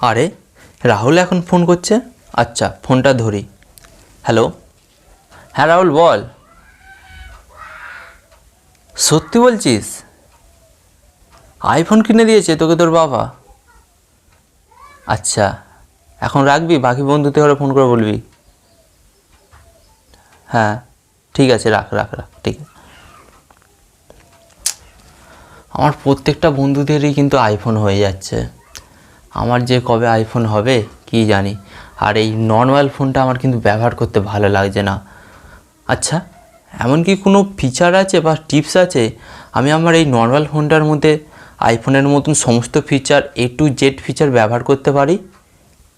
আরে রাহুল এখন ফোন করছে। আচ্ছা ফোনটা ধরি। হ্যালো, হ্যাঁ রাহুল বল। সত্যি বলছিস? আইফোন কিনে দিয়েছে তোকে তোর বাবা? আচ্ছা এখন রাখবি, বাকি বন্ধুদের ঘরে ফোন করে বলবি। হ্যাঁ ঠিক আছে, রাখ রাখ রাখ, ঠিক আছে। আমার প্রত্যেকটা বন্ধুদেরই কিন্তু আইফোন হয়ে যাচ্ছে, আমার যে কবে আইফোন হবে কি জানি। আর এই নর্মাল ফোনটা আমার কিন্তু ব্যবহার করতে ভালো লাগছে না। আচ্ছা এমন কি কোনো ফিচার আছে বা টিপস আছে আমি আমার এই নর্মাল ফোনটার মধ্যে আইফোনের মতন সমস্ত feature A to Z feature ব্যবহার করতে পারি?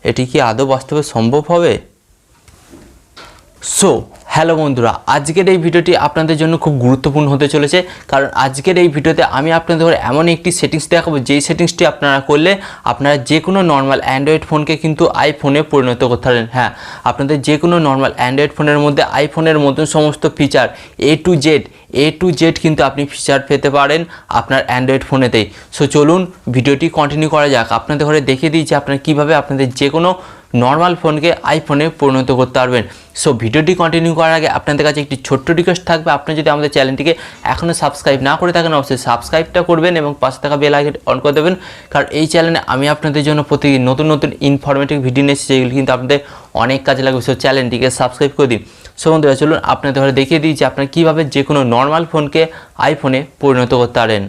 এটি কি আদৌ বাস্তবে সম্ভব হবে? সো হ্যালো বন্ধুরা, আজকের এই ভিডিওটি আপনাদের জন্য খুব গুরুত্বপূর্ণ হতে চলেছে, কারণ আজকের এই ভিডিওতে আমি আপনাদের এমন একটি সেটিংস দেখাবো যেই সেটিংসটি আপনারা করলে আপনারা যে কোনো নর্মাল অ্যান্ড্রয়েড ফোনকে কিন্তু আইফোনে পরিণত করতে পারেন। হ্যাঁ, আপনাদের যে কোনো নর্মাল অ্যান্ড্রয়েড ফোনের মধ্যে আইফোনের মতন সমস্ত ফিচার এ টু জেড কিন্তু আপনি ফিচার পেতে পারেন আপনার অ্যান্ড্রয়েড ফোনেতেই। সো চলুন ভিডিওটি কন্টিনিউ করা যাক। আপনাদের ঘরে দেখিয়ে দিই যে আপনারা কীভাবে আপনাদের যে কোনো নর্মাল ফোনকে আইফোনে পরিণত করতে পারবেন। সো ভিডিওটি কন্টিনিউ করার আগে আপনাদের কাছে একটি ছোট্ট রিকোয়েস্ট থাকবে, আপনি যদি আমাদের চ্যানেলটিকে এখনও সাবস্ক্রাইব না করে থাকেন অবশ্যই সাবস্ক্রাইবটা করবেন এবং পাশে থাকা বেল আইকন অন করে দেবেন, কারণ এই চ্যানেলে আমি আপনাদের জন্য প্রতিদিন নতুন নতুন ইনফরমেটিভ ভিডিও নিয়ে এসেছি যেগুলি কিন্তু আপনাদের অনেক কাজে লাগবে। সো চ্যানেলটিকে সাবস্ক্রাইব করে দিন। সো বন্ধুরা চলুন আপনাদের ঘরে দেখিয়ে দিই যে আপনারা কীভাবে যে কোনো নর্মাল ফোনকে আইফোনে পরিণত করতে পারেন।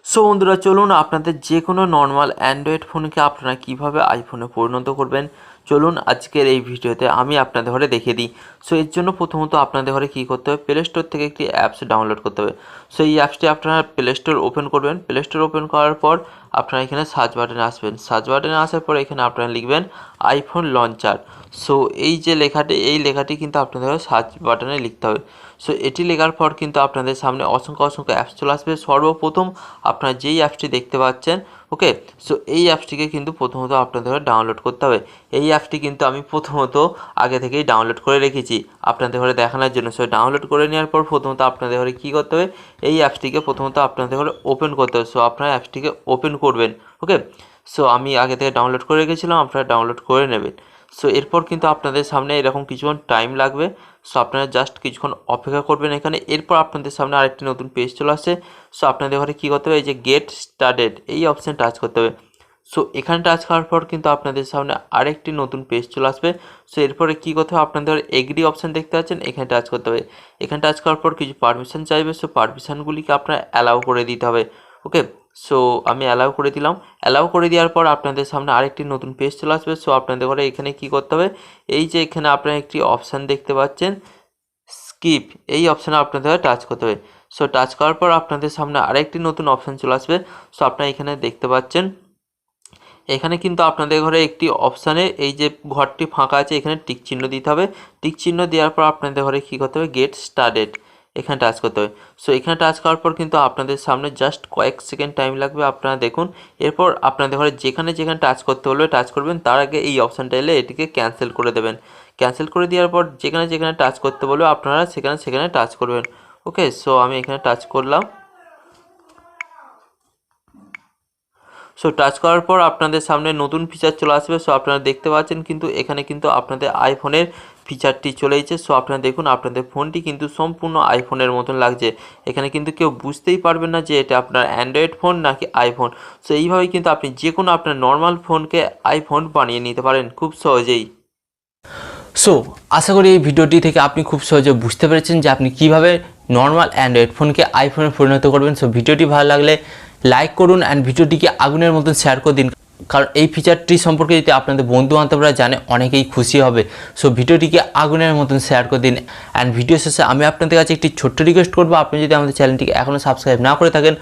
সো বন্ধুরা চলুন আপনাদের যে কোনো নর্মাল অ্যান্ড্রয়েড ফোনকে আপনারা কীভাবে আইফোনে পরিণত করবেন চলুন আজকের এই ভিডিওতে আমি আপনাদের ঘরে দেখিয়ে দিই। সো এর জন্য প্রথমত আপনাদের ঘরে কী করতে হবে, প্লে স্টোর থেকে একটি অ্যাপস ডাউনলোড করতে হবে। সো এই অ্যাপসটি আপনারা প্লে স্টোর ওপেন করবেন। প্লে স্টোর ওপেন করার পর আপনারা এখানে সার্চ বাটনে আসবেন। সার্চ বাটনে আসার পর এখানে আপনারা লিখবেন আইফোন লঞ্চার। সো এই যে লেখাটি, এই লেখাটি কিন্তু আপনাদের সার্চ বাটনে লিখতে হবে। সো এটি লেখার পর কিন্তু আপনাদের সামনে অসংখ্য অ্যাপস চলে আসবে। সর্বপ্রথম আপনারা যেই অ্যাপসটি দেখতে পাচ্ছেন, ওকে, সো এই অ্যাপসটিকে কিন্তু প্রথমত আপনাদের ডাউনলোড করতে হবে। এই অ্যাপসটি কিন্তু আমি প্রথমত আগে থেকেই ডাউনলোড করে রেখেছি আপনাদের ঘরে দেখানোর জন্য। সো ডাউনলোড করে নেওয়ার পর প্রথমত আপনাদের ঘরে কী করতে হবে, এই অ্যাপসটিকে প্রথমত আপনাদের ঘরে ওপেন করতে হবে। সো আপনারা অ্যাপসটিকে ওপেন করবেন, ওকে। সো আমি আগে থেকে ডাউনলোড করে রেখেছিলাম, আপনারা ডাউনলোড করে নেবেন। সো এরপর কিন্তু আপনাদের সামনে এরকম কিছুক্ষণ টাইম লাগবে। সো আপনারা জাস্ট কিছুক্ষণ অপেক্ষা করবেন এখানে। এরপর আপনাদের সামনে আরেকটি নতুন পেজ চলে আসে। সো আপনাদের ঘরে কী করতে হবে, এই যে গেট স্টার্টেড এই অপশান টাচ করতে হবে। সো এখানে টাচ করার পর কিন্তু আপনাদের সামনে আরেকটি নতুন পেজ চলে আসবে। সো এরপরে কী করতে হবে, আপনাদের এগ্রি অপশান দেখতে পাচ্ছেন, এখানে টাচ করতে হবে। এখানে টাচ করার পর কিছু পারমিশন চাইবে। সো পারমিশনগুলিকে আপনারা অ্যালাউ করে দিতে হবে, ওকে। সো আমি অ্যালাউ করে দিলাম। অ্যালাউ করে দেওয়ার পর আপনাদের সামনে আরেকটি নতুন পেজ চলে আসবে। সো আপনাদের ঘরে এখানে কী করতে হবে, এই যে এখানে আপনারা একটি অপশান দেখতে পাচ্ছেন স্কিপ, এই অপশানে আপনাদের টাচ করতে হবে। সো টাচ করার পর আপনাদের সামনে আরেকটি নতুন অপশান চলে আসবে। সো আপনারা এখানে দেখতে পাচ্ছেন, এখানে কিন্তু আপনাদের ঘরে একটি অপশানে এই যে ঘরটি ফাঁকা আছে এখানে টিক চিহ্ন দিতে হবে। টিক চিহ্ন দেওয়ার পর আপনাদের ঘরে কী করতে হবে, গেট স্টার্টেড এখানে টাচ করতে হবে। সো এখানে টাচ করার পর কিন্তু আপনাদের সামনে জাস্ট কয়েক সেকেন্ড টাইম লাগবে, আপনারা দেখুন। এরপর আপনাদের ঘরে যেখানে যেখানে টাচ করতে বলবে টাচ করবেন, তার আগে এই অপশানটা এলে এটিকে ক্যান্সেল করে দেবেন। ক্যান্সেল করে দেওয়ার পর যেখানে যেখানে টাচ করতে বলবে আপনারা সেখানে সেখানে টাচ করবেন, ওকে। সো আমি এখানে টাচ করলাম। সো টাচ করার পর আপনাদের সামনে নতুন ফিচার চলে আসবে। সো আপনারা দেখতে পাচ্ছেন কিন্তু এখানে কিন্তু আপনাদের আইফোনের ফিচারটি চলে এসেছে। সো আপনারা দেখুন আপনাদের ফোনটি কিন্তু সম্পূর্ণ আইফোনের মতন লাগছে। এখানে কিন্তু কেউ বুঝতেই পারবেন না যে এটা আপনার অ্যান্ড্রয়েড ফোন নাকি আইফোন। সো এইভাবেই কিন্তু আপনি যে কোনো আপনার নর্মাল ফোনকে আইফোন বানিয়ে নিতে পারেন খুব সহজেই। সো আশা করি এই ভিডিওটি থেকে আপনি খুব সহজে বুঝতে পেরেছেন যে আপনি কীভাবে নর্মাল অ্যান্ড্রয়েড ফোনকে আইফোনে পরিণত করবেন। সো ভিডিওটি ভালো লাগলে লাইক করুন অ্যান্ড ভিডিওটিকে আগুনের মতন শেয়ার করে দিন, কারণ এই ফিচারটি সম্পর্কে যদি আপনাদের বন্ধু বান্ধবরা জানে অনেকেই খুশি হবে। সো ভিডিওটিকে আগুনের মতন শেয়ার করে দিন। অ্যান্ড ভিডিও শেষে আমি আপনাদের কাছে একটি ছোট্ট রিকোয়েস্ট করবো, আপনি যদি আমাদের চ্যানেলটিকে এখনও সাবস্ক্রাইব না করে থাকেন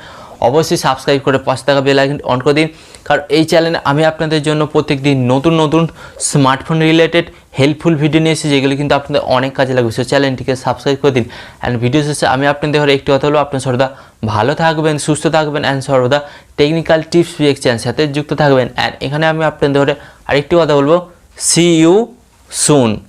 অবশ্যই সাবস্ক্রাইব করে পাশে থাকা বেল আইকন অন করে দিন, কারণ এই চ্যানেলে আমি আপনাদের জন্য প্রত্যেকদিন নতুন নতুন স্মার্টফোন রিলেটেড হেল্পফুল ভিডিও নিয়ে এসেছি যেগুলো কিন্তু আপনাদের অনেক কাজে লাগবে। সো চ্যানেলটিকে সাবস্ক্রাইব করে দিন। অ্যান্ড ভিডিও শেষে আমি আপনাদের ঘরে একটি কথা হলো, আপনার সর্বদা ভালো থাকবেন, সুস্থ থাকবেন অ্যান্ড সর্বদা টেকনিক্যাল টিপস বিবেক চ্যানেলের সাথে যুক্ত থাকবেন। অ্যান্ড এখানে আমি আপনাদের ঘরে আরেকটি কথা বলবো, সি ইউ soon.